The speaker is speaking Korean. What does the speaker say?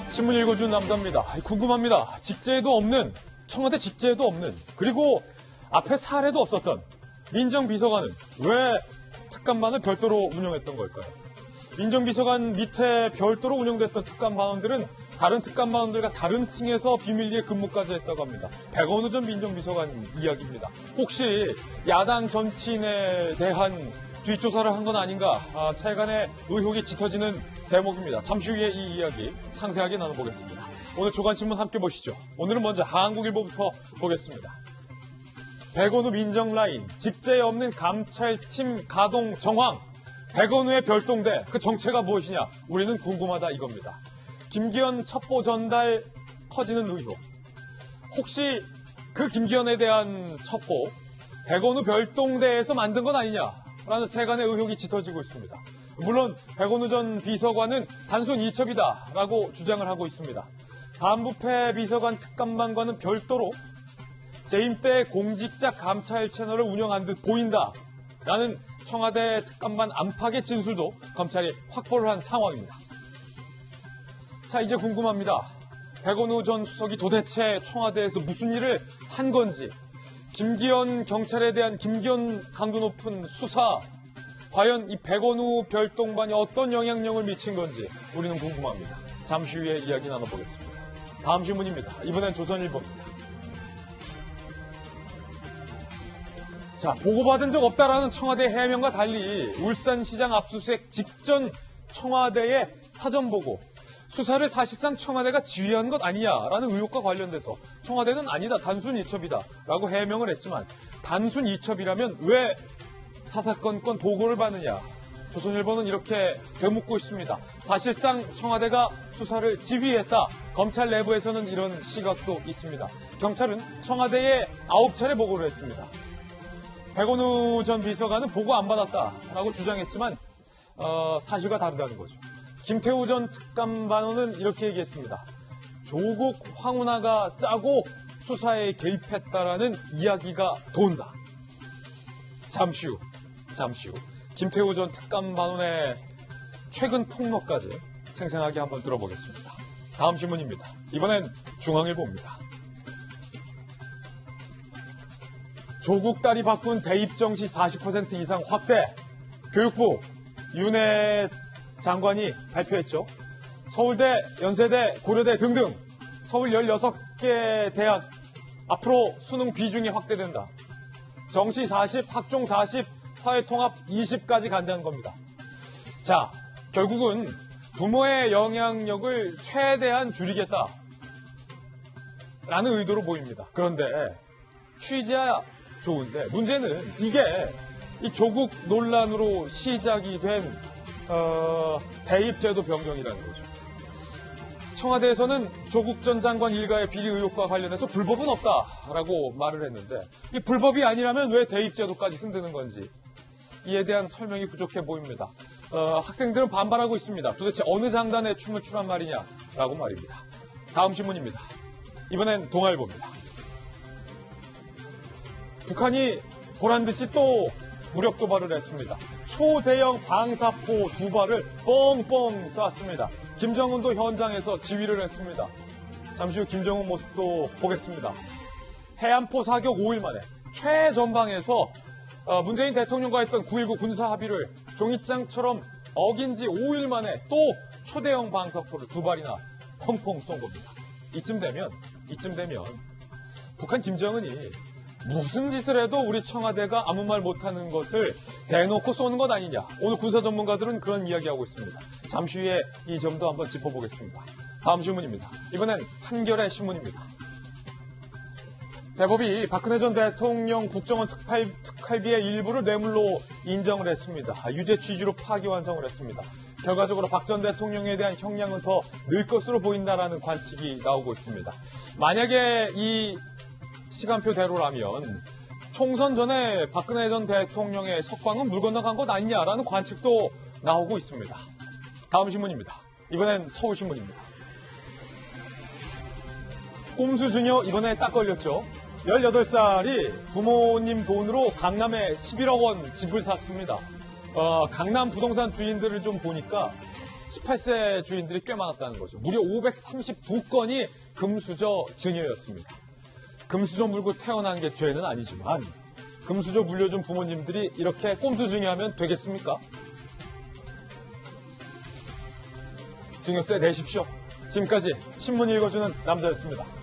신문 읽어준 남자입니다. 궁금합니다. 직제도 없는, 청와대 직제도 없는, 그리고 앞에 사례도 없었던 민정비서관은 왜 특감반을 별도로 운영했던 걸까요? 민정비서관 밑에 별도로 운영됐던 특감반원들은 다른 특감반원들과 다른 층에서 비밀리에 근무까지 했다고 합니다. 백원우 전 민정비서관 이야기입니다. 혹시 야당 정치인에 대한 뒷조사를 한 건 아닌가, 세간의 의혹이 짙어지는 대목입니다. 잠시 후에 이 이야기 상세하게 나눠보겠습니다. 오늘 조간신문 함께 보시죠. 오늘은 먼저 한국일보부터 보겠습니다. 백원우 민정라인, 직제 없는 감찰팀 가동 정황, 백원우의 별동대, 그 정체가 무엇이냐, 우리는 궁금하다 이겁니다. 김기현 첩보 전달 커지는 의혹, 혹시 그 김기현에 대한 첩보, 백원우 별동대에서 만든 건 아니냐라는 세간의 의혹이 짙어지고 있습니다. 물론 백원우 전 비서관은 단순 이첩이다라고 주장을 하고 있습니다. 반부패 비서관 특감반과는 별도로 재임 때 공직자 감찰 채널을 운영한 듯 보인다라는 청와대 특감반 안팎의 진술도 검찰이 확보를 한 상황입니다. 자, 이제 궁금합니다. 백원우 전 수석이 도대체 청와대에서 무슨 일을 한 건지, 김기현 경찰에 대한 김기현 강도 높은 수사, 과연 이 백원우 별동반이 어떤 영향력을 미친 건지 우리는 궁금합니다. 잠시 후에 이야기 나눠보겠습니다. 다음 신문입니다. 이번엔 조선일보입니다. 자, 보고받은 적 없다라는 청와대 해명과 달리 울산시장 압수수색 직전 청와대의 사전보고, 수사를 사실상 청와대가 지휘한 것 아니냐라는 의혹과 관련돼서 청와대는 아니다, 단순 이첩이다라고 해명을 했지만, 단순 이첩이라면 왜 사사건건 보고를 받느냐, 조선일보는 이렇게 되묻고 있습니다. 사실상 청와대가 수사를 지휘했다. 검찰 내부에서는 이런 시각도 있습니다. 경찰은 청와대에 9차례 보고를 했습니다. 백원우 전 비서관은 보고 안 받았다라고 주장했지만 사실과 다르다는 거죠. 김태우 전 특감반원은 이렇게 얘기했습니다. 조국 황운하가 짜고 수사에 개입했다라는 이야기가 돈다. 잠시 후 김태우 전 특감반원의 최근 폭로까지 생생하게 한번 들어보겠습니다. 다음 신문입니다. 이번엔 중앙일보입니다. 조국 딸이 바꾼 대입 정시 40% 이상 확대, 교육부 윤해 장관이 발표했죠. 서울대, 연세대, 고려대 등등 서울 16개 대학 앞으로 수능 비중이 확대된다. 정시 40, 학종 40, 사회통합 20까지 간다는 겁니다. 자, 결국은 부모의 영향력을 최대한 줄이겠다라는 의도로 보입니다. 그런데 취지야 좋은데 문제는 이게 이 조국 논란으로 시작이 된 대입제도 변경이라는 거죠. 청와대에서는 조국 전 장관 일가의 비리 의혹과 관련해서 불법은 없다라고 말을 했는데, 이 불법이 아니라면 왜 대입제도까지 흔드는 건지 이에 대한 설명이 부족해 보입니다. 학생들은 반발하고 있습니다. 도대체 어느 장단에 춤을 추란 말이냐라고 말입니다. 다음 신문입니다. 이번엔 동아일보입니다. 북한이 보란듯이 또 무력 도발을 했습니다. 초대형 방사포 2발을 뻥뻥 쐈습니다. 김정은도 현장에서 지휘를 했습니다. 잠시 후 김정은 모습도 보겠습니다. 해안포 사격 5일 만에 최전방에서 문재인 대통령과 했던 9.19 군사합의를 종이장처럼 어긴 지 5일 만에 또 초대형 방사포를 2발이나 펑펑 쏜 겁니다. 이쯤 되면 북한 김정은이 무슨 짓을 해도 우리 청와대가 아무 말 못하는 것을 대놓고 쏘는 것 아니냐. 오늘 군사 전문가들은 그런 이야기하고 있습니다. 잠시 후에 이 점도 한번 짚어보겠습니다. 다음 신문입니다. 이번엔 한겨레 신문입니다. 대법이 박근혜 전 대통령 국정원 특활비의 일부를 뇌물로 인정을 했습니다. 유죄 취지로 파기환송을 했습니다. 결과적으로 박 전 대통령에 대한 형량은 더 늘 것으로 보인다라는 관측이 나오고 있습니다. 만약에 이 시간표대로라면 총선 전에 박근혜 전 대통령의 석방은 물 건너간 것 아니냐라는 관측도 나오고 있습니다. 다음 신문입니다. 이번엔 서울신문입니다. 꼼수 주녀 이번에 딱 걸렸죠. 18살이 부모님 돈으로 강남에 11억 원 집을 샀습니다. 강남 부동산 주인들을 좀 보니까 18세 주인들이 꽤 많았다는 거죠. 무려 539건이 금수저 증여였습니다. 금수저 물고 태어난 게 죄는 아니지만 금수저 물려준 부모님들이 이렇게 꼼수 증여하면 되겠습니까? 증여세 내십시오. 지금까지 신문 읽어주는 남자였습니다.